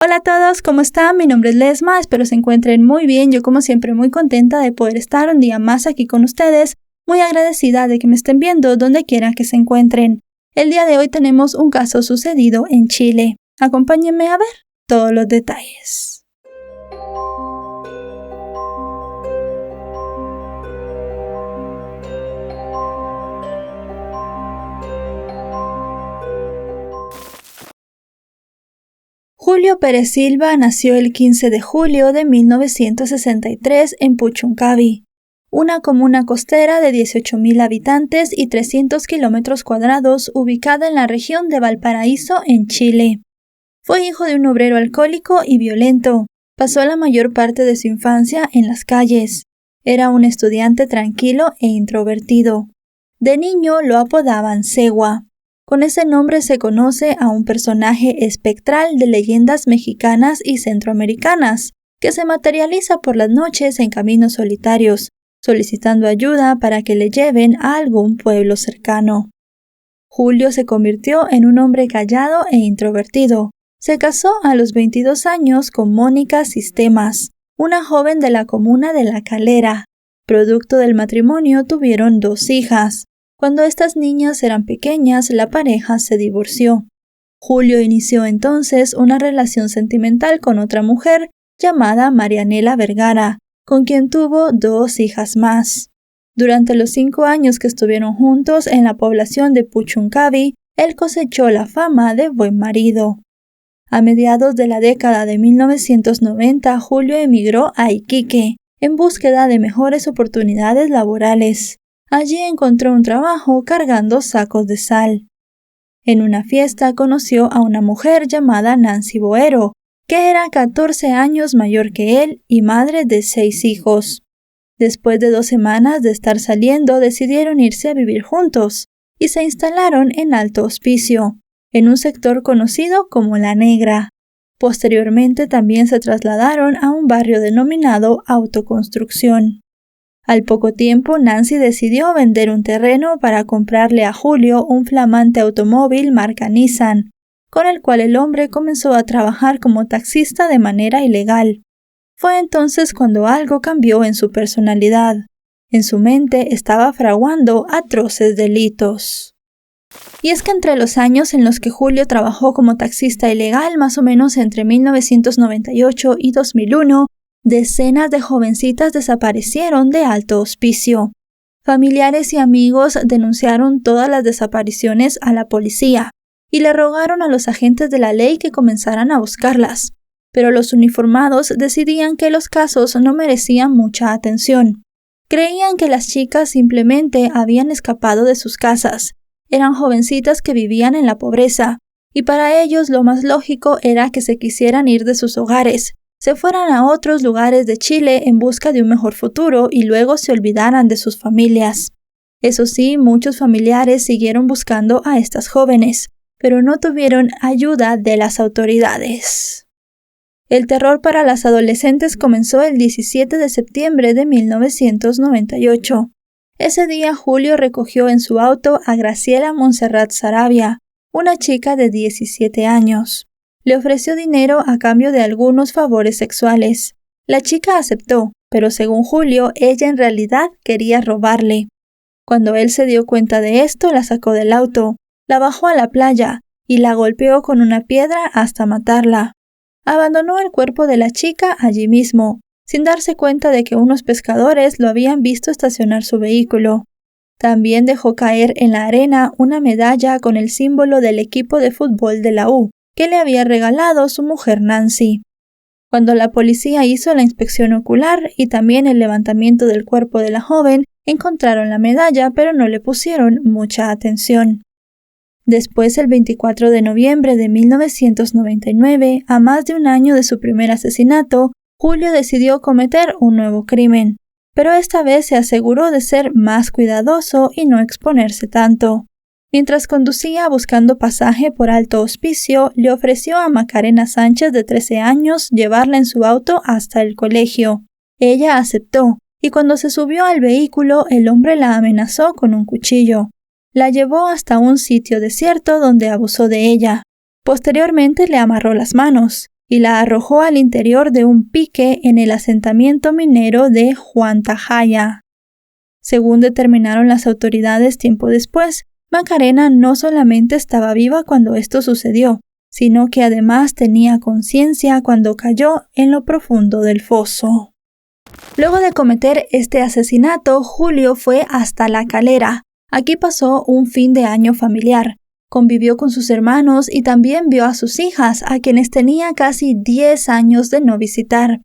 Hola a todos, ¿cómo están? Mi nombre es Lesma, espero se encuentren muy bien. Yo como siempre muy contenta de poder estar un día más aquí con ustedes, muy agradecida de que me estén viendo donde quiera que se encuentren. El día de hoy tenemos un caso sucedido en Chile. Acompáñenme a ver todos los detalles. Julio Pérez Silva nació el 15 de julio de 1963 en Puchuncaví, una comuna costera de 18.000 habitantes y 300 kilómetros cuadrados ubicada en la región de Valparaíso, en Chile. Fue hijo de un obrero alcohólico y violento. Pasó la mayor parte de su infancia en las calles. Era un estudiante tranquilo e introvertido. De niño lo apodaban Cegua. Con ese nombre se conoce a un personaje espectral de leyendas mexicanas y centroamericanas, que se materializa por las noches en caminos solitarios, solicitando ayuda para que le lleven a algún pueblo cercano. Julio se convirtió en un hombre callado e introvertido. Se casó a los 22 años con Mónica Sistemas, una joven de la comuna de La Calera. Producto del matrimonio tuvieron 2 hijas. Cuando estas niñas eran pequeñas, la pareja se divorció. Julio inició entonces una relación sentimental con otra mujer llamada Marianela Vergara, con quien tuvo 2 hijas más. Durante los 5 años que estuvieron juntos en la población de Puchuncaví, él cosechó la fama de buen marido. A mediados de la década de 1990, Julio emigró a Iquique, en búsqueda de mejores oportunidades laborales. Allí encontró un trabajo cargando sacos de sal. En una fiesta conoció a una mujer llamada Nancy Boero, que era 14 años mayor que él y madre de 6 hijos. Después de 2 semanas de estar saliendo, decidieron irse a vivir juntos y se instalaron en Alto Hospicio, en un sector conocido como La Negra. Posteriormente también se trasladaron a un barrio denominado Autoconstrucción. Al poco tiempo, Nancy decidió vender un terreno para comprarle a Julio un flamante automóvil marca Nissan, con el cual el hombre comenzó a trabajar como taxista de manera ilegal. Fue entonces cuando algo cambió en su personalidad. En su mente estaba fraguando atroces delitos. Y es que entre los años en los que Julio trabajó como taxista ilegal, más o menos entre 1998 y 2001, decenas de jovencitas desaparecieron de Alto Hospicio. Familiares y amigos denunciaron todas las desapariciones a la policía y le rogaron a los agentes de la ley que comenzaran a buscarlas. Pero los uniformados decidían que los casos no merecían mucha atención. Creían que las chicas simplemente habían escapado de sus casas. Eran jovencitas que vivían en la pobreza, y para ellos lo más lógico era que se quisieran ir de sus hogares, se fueran a otros lugares de Chile en busca de un mejor futuro y luego se olvidaran de sus familias. Eso sí, muchos familiares siguieron buscando a estas jóvenes, pero no tuvieron ayuda de las autoridades. El terror para las adolescentes comenzó el 17 de septiembre de 1998. Ese día Julio recogió en su auto a Graciela Montserrat Saravia, una chica de 17 años. Le ofreció dinero a cambio de algunos favores sexuales. La chica aceptó, pero según Julio, ella en realidad quería robarle. Cuando él se dio cuenta de esto, la sacó del auto, la bajó a la playa y la golpeó con una piedra hasta matarla. Abandonó el cuerpo de la chica allí mismo, sin darse cuenta de que unos pescadores lo habían visto estacionar su vehículo. También dejó caer en la arena una medalla con el símbolo del equipo de fútbol de la U, que le había regalado su mujer Nancy. Cuando la policía hizo la inspección ocular y también el levantamiento del cuerpo de la joven, encontraron la medalla, pero no le pusieron mucha atención. Después, el 24 de noviembre de 1999, a más de un año de su primer asesinato, Julio decidió cometer un nuevo crimen, pero esta vez se aseguró de ser más cuidadoso y no exponerse tanto. Mientras conducía buscando pasaje por Alto Hospicio, le ofreció a Macarena Sánchez, de 13 años, llevarla en su auto hasta el colegio. Ella aceptó, y cuando se subió al vehículo, el hombre la amenazó con un cuchillo. La llevó hasta un sitio desierto donde abusó de ella. Posteriormente le amarró las manos, y la arrojó al interior de un pique en el asentamiento minero de Huantajaya. Según determinaron las autoridades tiempo después, Macarena no solamente estaba viva cuando esto sucedió, sino que además tenía conciencia cuando cayó en lo profundo del foso. Luego de cometer este asesinato, Julio fue hasta La Calera. Aquí pasó un fin de año familiar. Convivió con sus hermanos y también vio a sus hijas, a quienes tenía casi 10 años de no visitar.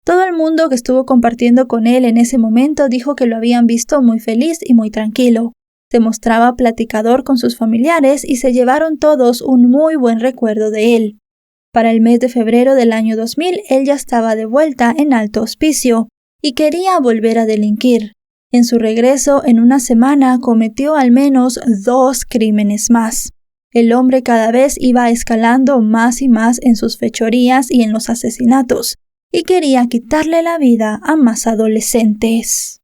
Todo el mundo que estuvo compartiendo con él en ese momento dijo que lo habían visto muy feliz y muy tranquilo. Se mostraba platicador con sus familiares y se llevaron todos un muy buen recuerdo de él. Para el mes de febrero del año 2000, él ya estaba de vuelta en Alto Hospicio y quería volver a delinquir. En su regreso, en una semana, cometió al menos 2 crímenes más. El hombre cada vez iba escalando más y más en sus fechorías y en los asesinatos, y quería quitarle la vida a más adolescentes.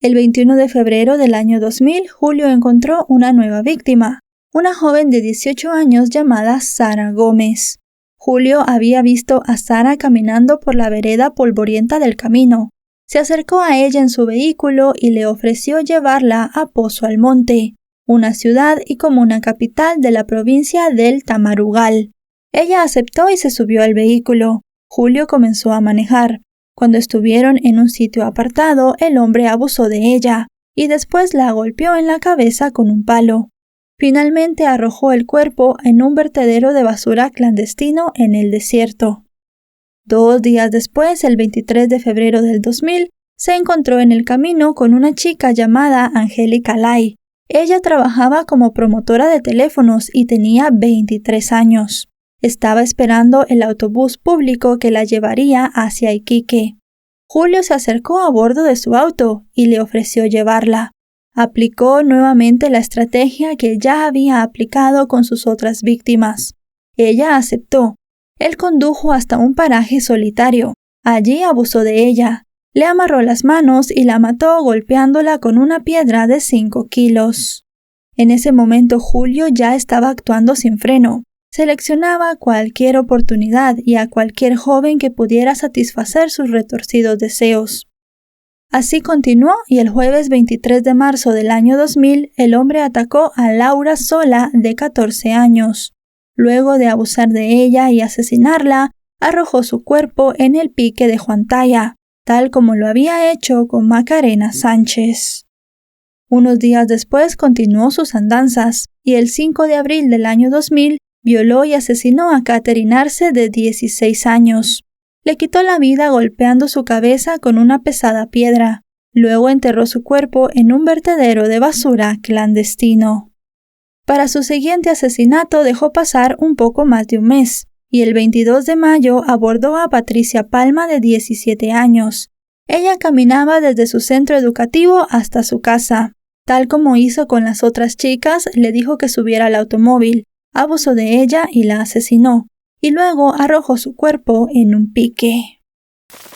El 21 de febrero del año 2000, Julio encontró una nueva víctima, una joven de 18 años llamada Sara Gómez. Julio había visto a Sara caminando por la vereda polvorienta del camino. Se acercó a ella en su vehículo y le ofreció llevarla a Pozo Almonte, una ciudad y comuna capital de la provincia del Tamarugal. Ella aceptó y se subió al vehículo. Julio comenzó a manejar. Cuando estuvieron en un sitio apartado, el hombre abusó de ella y después la golpeó en la cabeza con un palo. Finalmente arrojó el cuerpo en un vertedero de basura clandestino en el desierto. 2 días después, el 23 de febrero del 2000, se encontró en el camino con una chica llamada Angélica Lai. Ella trabajaba como promotora de teléfonos y tenía 23 años. Estaba esperando el autobús público que la llevaría hacia Iquique. Julio se acercó a bordo de su auto y le ofreció llevarla. Aplicó nuevamente la estrategia que ya había aplicado con sus otras víctimas. Ella aceptó. Él condujo hasta un paraje solitario. Allí abusó de ella. Le amarró las manos y la mató golpeándola con una piedra de 5 kilos. En ese momento Julio ya estaba actuando sin freno. Seleccionaba cualquier oportunidad y a cualquier joven que pudiera satisfacer sus retorcidos deseos. Así continuó y el jueves 23 de marzo del año 2000, el hombre atacó a Laura Sola, de 14 años. Luego de abusar de ella y asesinarla, arrojó su cuerpo en el pique de Huantajaya, tal como lo había hecho con Macarena Sánchez. Unos días después continuó sus andanzas y el 5 de abril del año 2000 violó y asesinó a Catherine Arce, de 16 años. Le quitó la vida golpeando su cabeza con una pesada piedra. Luego enterró su cuerpo en un vertedero de basura clandestino. Para su siguiente asesinato dejó pasar un poco más de un mes, y el 22 de mayo abordó a Patricia Palma, de 17 años. Ella caminaba desde su centro educativo hasta su casa. Tal como hizo con las otras chicas, le dijo que subiera al automóvil, abusó de ella y la asesinó, y luego arrojó su cuerpo en un pique.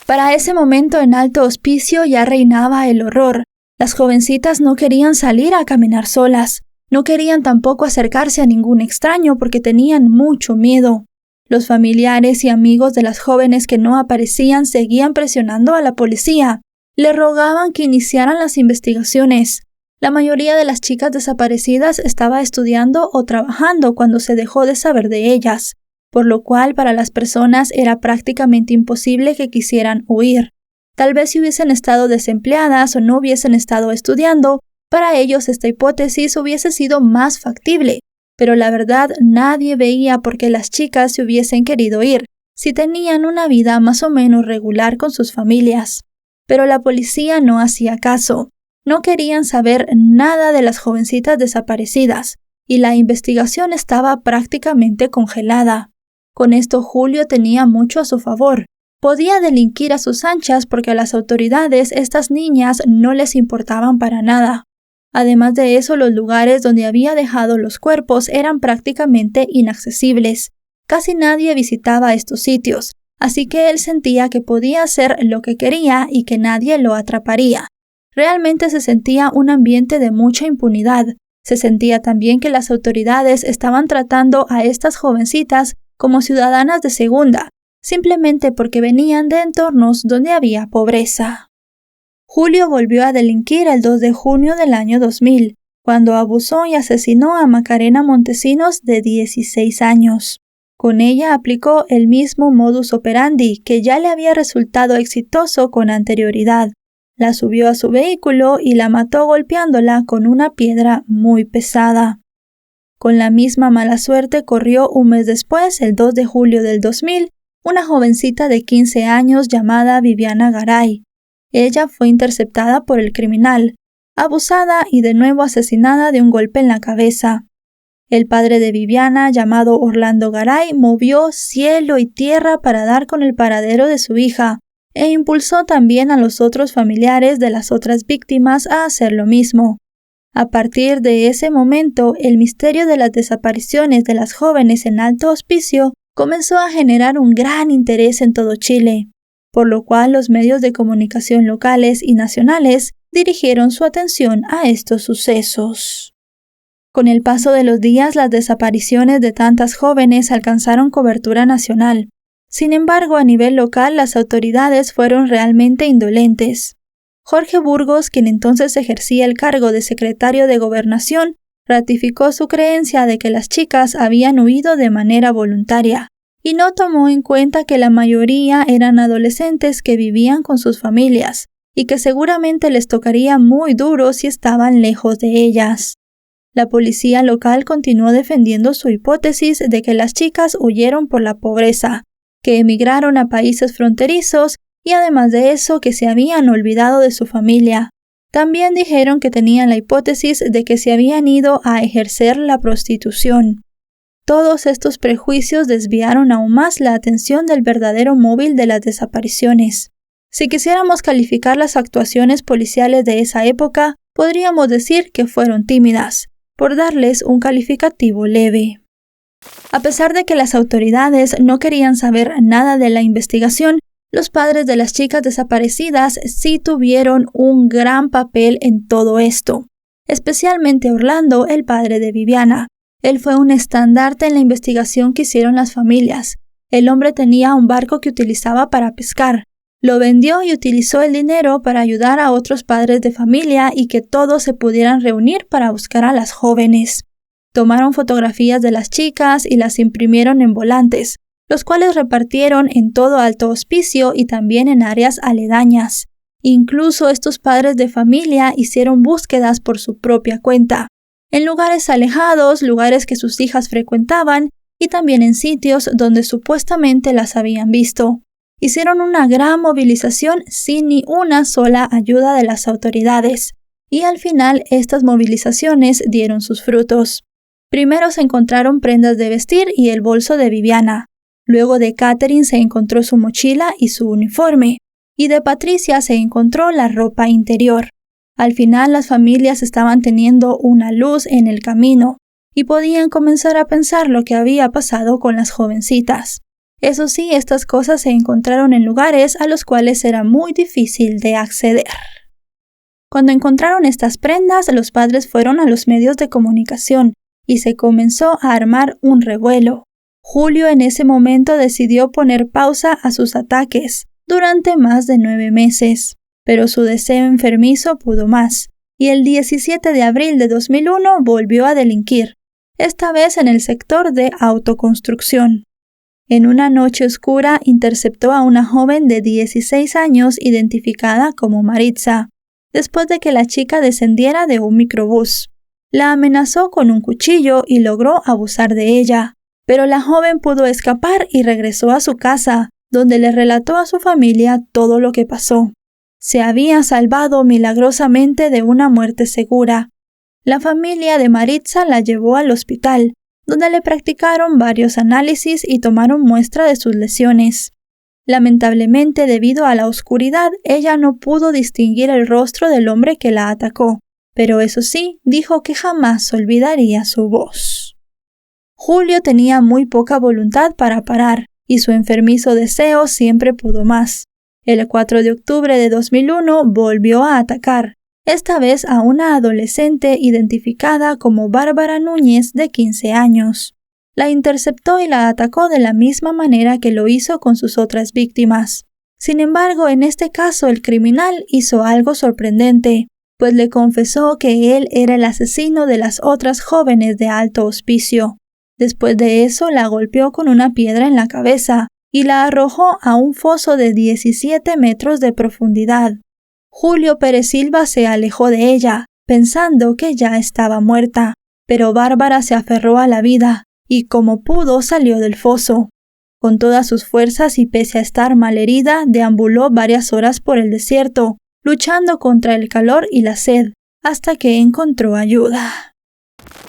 Para ese momento en Alto Hospicio ya reinaba el horror. Las jovencitas no querían salir a caminar solas, no querían tampoco acercarse a ningún extraño porque tenían mucho miedo. Los familiares y amigos de las jóvenes que no aparecían seguían presionando a la policía. Le rogaban que iniciaran las investigaciones. La mayoría de las chicas desaparecidas estaba estudiando o trabajando cuando se dejó de saber de ellas, por lo cual para las personas era prácticamente imposible que quisieran huir. Tal vez si hubiesen estado desempleadas o no hubiesen estado estudiando, para ellos esta hipótesis hubiese sido más factible, pero la verdad nadie veía por qué las chicas se hubiesen querido ir, si tenían una vida más o menos regular con sus familias. Pero la policía no hacía caso. No querían saber nada de las jovencitas desaparecidas, y la investigación estaba prácticamente congelada. Con esto Julio tenía mucho a su favor. Podía delinquir a sus anchas porque a las autoridades estas niñas no les importaban para nada. Además de eso, los lugares donde había dejado los cuerpos eran prácticamente inaccesibles. Casi nadie visitaba estos sitios, así que él sentía que podía hacer lo que quería y que nadie lo atraparía. Realmente se sentía un ambiente de mucha impunidad. Se sentía también que las autoridades estaban tratando a estas jovencitas como ciudadanas de segunda, simplemente porque venían de entornos donde había pobreza. Julio volvió a delinquir el 2 de junio del año 2000, cuando abusó y asesinó a Macarena Montesinos, de 16 años. Con ella aplicó el mismo modus operandi que ya le había resultado exitoso con anterioridad. La subió a su vehículo y la mató golpeándola con una piedra muy pesada. Con la misma mala suerte corrió un mes después, el 2 de julio del 2000, una jovencita de 15 años llamada Viviana Garay. Ella fue interceptada por el criminal, abusada y de nuevo asesinada de un golpe en la cabeza. El padre de Viviana, llamado Orlando Garay, movió cielo y tierra para dar con el paradero de su hija, e impulsó también a los otros familiares de las otras víctimas a hacer lo mismo. A partir de ese momento, el misterio de las desapariciones de las jóvenes en Alto Hospicio comenzó a generar un gran interés en todo Chile, por lo cual los medios de comunicación locales y nacionales dirigieron su atención a estos sucesos. Con el paso de los días, las desapariciones de tantas jóvenes alcanzaron cobertura nacional. Sin embargo, a nivel local, las autoridades fueron realmente indolentes. Jorge Burgos, quien entonces ejercía el cargo de secretario de Gobernación, ratificó su creencia de que las chicas habían huido de manera voluntaria, y no tomó en cuenta que la mayoría eran adolescentes que vivían con sus familias, y que seguramente les tocaría muy duro si estaban lejos de ellas. La policía local continuó defendiendo su hipótesis de que las chicas huyeron por la pobreza, que emigraron a países fronterizos y además de eso que se habían olvidado de su familia. También dijeron que tenían la hipótesis de que se habían ido a ejercer la prostitución. Todos estos prejuicios desviaron aún más la atención del verdadero móvil de las desapariciones. Si quisiéramos calificar las actuaciones policiales de esa época, podríamos decir que fueron tímidas, por darles un calificativo leve. A pesar de que las autoridades no querían saber nada de la investigación, los padres de las chicas desaparecidas sí tuvieron un gran papel en todo esto, especialmente Orlando, el padre de Viviana. Él fue un estandarte en la investigación que hicieron las familias. El hombre tenía un barco que utilizaba para pescar. Lo vendió y utilizó el dinero para ayudar a otros padres de familia y que todos se pudieran reunir para buscar a las jóvenes. Tomaron fotografías de las chicas y las imprimieron en volantes, los cuales repartieron en todo Alto Hospicio y también en áreas aledañas. Incluso estos padres de familia hicieron búsquedas por su propia cuenta, en lugares alejados, lugares que sus hijas frecuentaban y también en sitios donde supuestamente las habían visto. Hicieron una gran movilización sin ni una sola ayuda de las autoridades, y al final estas movilizaciones dieron sus frutos. Primero se encontraron prendas de vestir y el bolso de Viviana. Luego de Catherine se encontró su mochila y su uniforme, y de Patricia se encontró la ropa interior. Al final las familias estaban teniendo una luz en el camino, y podían comenzar a pensar lo que había pasado con las jovencitas. Eso sí, estas cosas se encontraron en lugares a los cuales era muy difícil de acceder. Cuando encontraron estas prendas, los padres fueron a los medios de comunicación y se comenzó a armar un revuelo. Julio en ese momento decidió poner pausa a sus ataques durante más de 9 meses, pero su deseo enfermizo pudo más, y el 17 de abril de 2001 volvió a delinquir, esta vez en el sector de autoconstrucción. En una noche oscura interceptó a una joven de 16 años identificada como Maritza, después de que la chica descendiera de un microbús. La amenazó con un cuchillo y logró abusar de ella, pero la joven pudo escapar y regresó a su casa, donde le relató a su familia todo lo que pasó. Se había salvado milagrosamente de una muerte segura. La familia de Maritza la llevó al hospital, donde le practicaron varios análisis y tomaron muestra de sus lesiones. Lamentablemente, debido a la oscuridad, ella no pudo distinguir el rostro del hombre que la atacó, pero eso sí, dijo que jamás olvidaría su voz. Julio tenía muy poca voluntad para parar, y su enfermizo deseo siempre pudo más. El 4 de octubre de 2001 volvió a atacar, esta vez a una adolescente identificada como Bárbara Núñez, de 15 años. La interceptó y la atacó de la misma manera que lo hizo con sus otras víctimas. Sin embargo, en este caso el criminal hizo algo sorprendente, pues le confesó que él era el asesino de las otras jóvenes de Alto Hospicio. Después de eso, la golpeó con una piedra en la cabeza y la arrojó a un foso de 17 metros de profundidad. Julio Pérez Silva se alejó de ella, pensando que ya estaba muerta, pero Bárbara se aferró a la vida y como pudo salió del foso. Con todas sus fuerzas y pese a estar malherida, deambuló varias horas por el desierto, luchando contra el calor y la sed, hasta que encontró ayuda.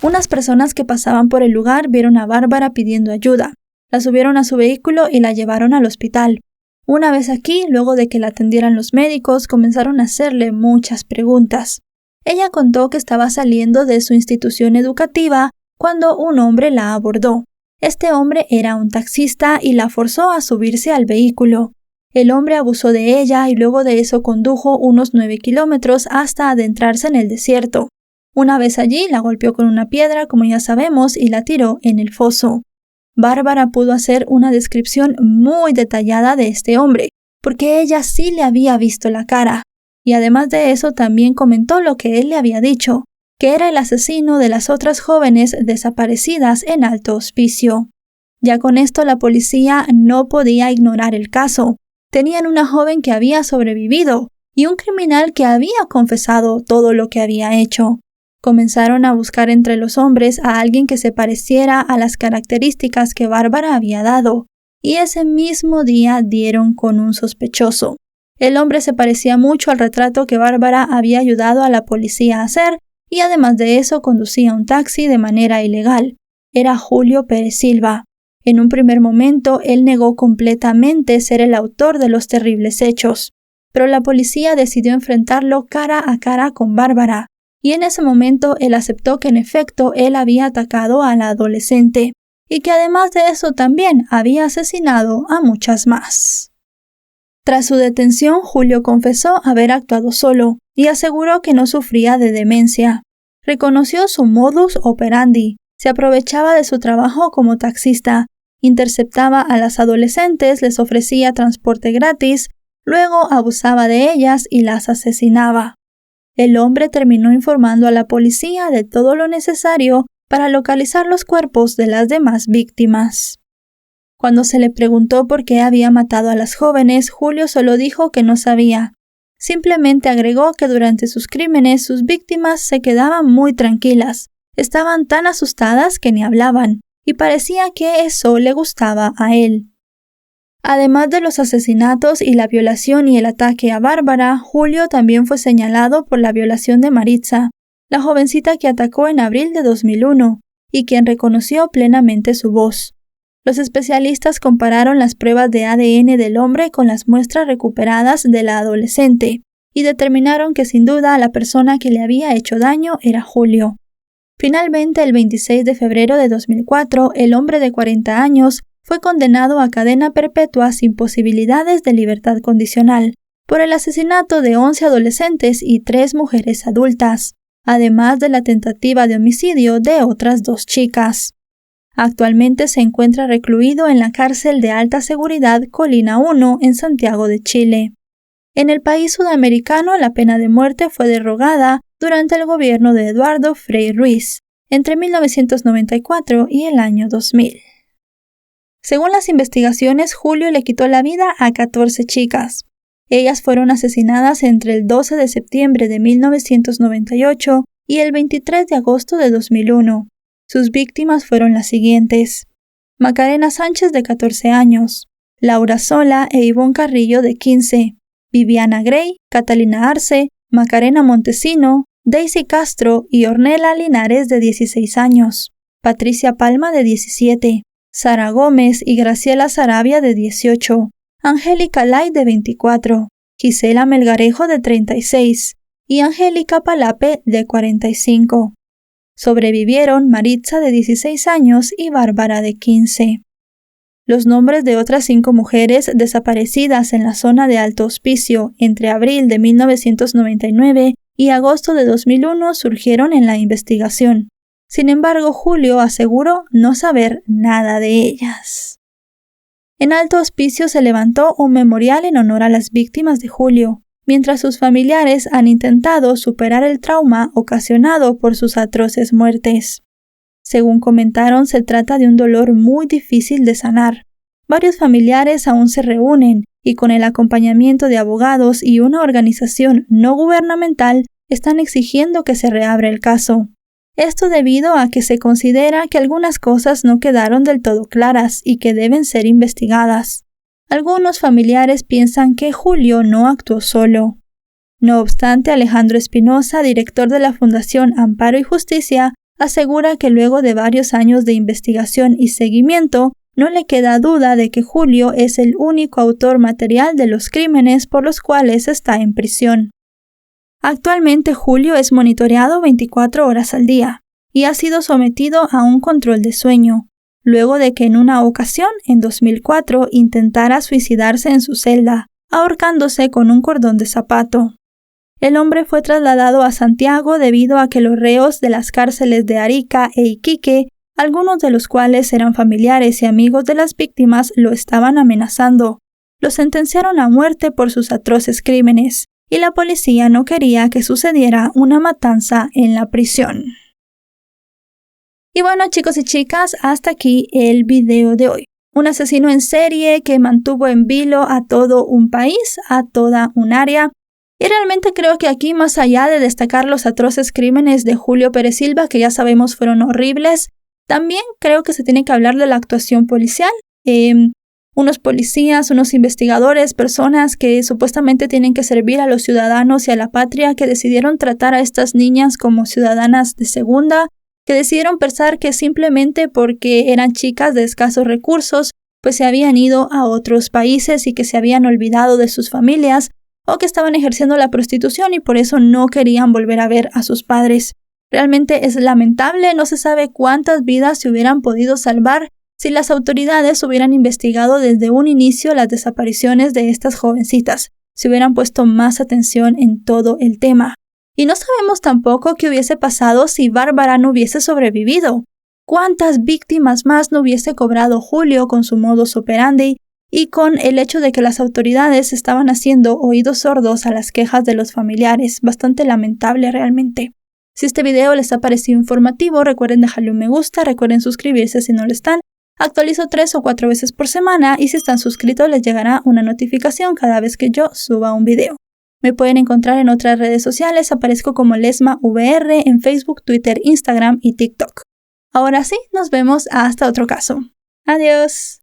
Unas personas que pasaban por el lugar vieron a Bárbara pidiendo ayuda. La subieron a su vehículo y la llevaron al hospital. Una vez aquí, luego de que la atendieran los médicos, comenzaron a hacerle muchas preguntas. Ella contó que estaba saliendo de su institución educativa cuando un hombre la abordó. Este hombre era un taxista y la forzó a subirse al vehículo. El hombre abusó de ella y luego de eso condujo unos 9 kilómetros hasta adentrarse en el desierto. Una vez allí, la golpeó con una piedra, como ya sabemos, y la tiró en el foso. Bárbara pudo hacer una descripción muy detallada de este hombre, porque ella sí le había visto la cara. Y además de eso también comentó lo que él le había dicho, que era el asesino de las otras jóvenes desaparecidas en Alto Hospicio. Ya con esto la policía no podía ignorar el caso. Tenían una joven que había sobrevivido y un criminal que había confesado todo lo que había hecho. Comenzaron a buscar entre los hombres a alguien que se pareciera a las características que Bárbara había dado, y ese mismo día dieron con un sospechoso. El hombre se parecía mucho al retrato que Bárbara había ayudado a la policía a hacer, y además de eso conducía un taxi de manera ilegal. Era Julio Pérez Silva. En un primer momento él negó completamente ser el autor de los terribles hechos, pero la policía decidió enfrentarlo cara a cara con Bárbara, y en ese momento él aceptó que en efecto él había atacado a la adolescente, y que además de eso también había asesinado a muchas más. Tras su detención, Julio confesó haber actuado solo y aseguró que no sufría de demencia. Reconoció su modus operandi, se aprovechaba de su trabajo como taxista, interceptaba a las adolescentes, les ofrecía transporte gratis, luego abusaba de ellas y las asesinaba. El hombre terminó informando a la policía de todo lo necesario para localizar los cuerpos de las demás víctimas. Cuando se le preguntó por qué había matado a las jóvenes, Julio solo dijo que no sabía. Simplemente agregó que durante sus crímenes sus víctimas se quedaban muy tranquilas, estaban tan asustadas que ni hablaban, y parecía que eso le gustaba a él. Además de los asesinatos y la violación y el ataque a Bárbara, Julio también fue señalado por la violación de Maritza, la jovencita que atacó en abril de 2001, y quien reconoció plenamente su voz. Los especialistas compararon las pruebas de ADN del hombre con las muestras recuperadas de la adolescente, y determinaron que sin duda la persona que le había hecho daño era Julio. Finalmente, el 26 de febrero de 2004, el hombre de 40 años fue condenado a cadena perpetua sin posibilidades de libertad condicional por el asesinato de 11 adolescentes y 3 mujeres adultas, además de la tentativa de homicidio de otras 2 chicas. Actualmente se encuentra recluido en la cárcel de alta seguridad Colina 1 en Santiago de Chile. En el país sudamericano, la pena de muerte fue derogada durante el gobierno de Eduardo Frei Ruiz, entre 1994 y el año 2000. Según las investigaciones, Julio le quitó la vida a 14 chicas. Ellas fueron asesinadas entre el 12 de septiembre de 1998 y el 23 de agosto de 2001. Sus víctimas fueron las siguientes: Macarena Sánchez, de 14 años, Laura Sola e Ivonne Carrillo, de 15, Viviana Grey, Catalina Arce, Macarena Montesino, Daisy Castro y Ornella Linares, de 16 años, Patricia Palma, de 17, Sara Gómez y Graciela Sarabia, de 18, Angélica Lai, de 24, Gisela Melgarejo, de 36 y Angélica Palape, de 45. Sobrevivieron Maritza, de 16 años, y Bárbara, de 15. Los nombres de otras 5 mujeres desaparecidas en la zona de Alto Hospicio entre abril de 1999 y agosto de 2001 surgieron en la investigación. Sin embargo, Julio aseguró no saber nada de ellas. En Alto Hospicio se levantó un memorial en honor a las víctimas de Julio, mientras sus familiares han intentado superar el trauma ocasionado por sus atroces muertes. Según comentaron, se trata de un dolor muy difícil de sanar. Varios familiares aún se reúnen y con el acompañamiento de abogados y una organización no gubernamental están exigiendo que se reabra el caso. Esto debido a que se considera que algunas cosas no quedaron del todo claras y que deben ser investigadas. Algunos familiares piensan que Julio no actuó solo. No obstante, Alejandro Espinosa, director de la Fundación Amparo y Justicia, asegura que luego de varios años de investigación y seguimiento, no le queda duda de que Julio es el único autor material de los crímenes por los cuales está en prisión. Actualmente Julio es monitoreado 24 horas al día y ha sido sometido a un control de sueño, luego de que en una ocasión, en 2004, intentara suicidarse en su celda, ahorcándose con un cordón de zapato. El hombre fue trasladado a Santiago debido a que los reos de las cárceles de Arica e Iquique, algunos de los cuales eran familiares y amigos de las víctimas, lo estaban amenazando. Lo sentenciaron a muerte por sus atroces crímenes, y la policía no quería que sucediera una matanza en la prisión. Y bueno, chicos y chicas, hasta aquí el video de hoy. Un asesino en serie que mantuvo en vilo a todo un país, a toda un área. Y realmente creo que aquí, más allá de destacar los atroces crímenes de Julio Pérez Silva, que ya sabemos fueron horribles, también creo que se tiene que hablar de la actuación policial. Unos policías, unos investigadores, personas que supuestamente tienen que servir a los ciudadanos y a la patria, que decidieron tratar a estas niñas como ciudadanas de segunda, que decidieron pensar que simplemente porque eran chicas de escasos recursos, pues se habían ido a otros países y que se habían olvidado de sus familias, o que estaban ejerciendo la prostitución y por eso no querían volver a ver a sus padres. Realmente es lamentable, no se sabe cuántas vidas se hubieran podido salvar si las autoridades hubieran investigado desde un inicio las desapariciones de estas jovencitas, si hubieran puesto más atención en todo el tema. Y no sabemos tampoco qué hubiese pasado si Bárbara no hubiese sobrevivido. ¿Cuántas víctimas más no hubiese cobrado Julio con su modus operandi y con el hecho de que las autoridades estaban haciendo oídos sordos a las quejas de los familiares? Bastante lamentable realmente. Si este video les ha parecido informativo, recuerden dejarle un me gusta, recuerden suscribirse si no lo están. Actualizo 3 o 4 veces por semana y si están suscritos les llegará una notificación cada vez que yo suba un video. Me pueden encontrar en otras redes sociales, aparezco como LesmaVR en Facebook, Twitter, Instagram y TikTok. Ahora sí, nos vemos hasta otro caso. Adiós.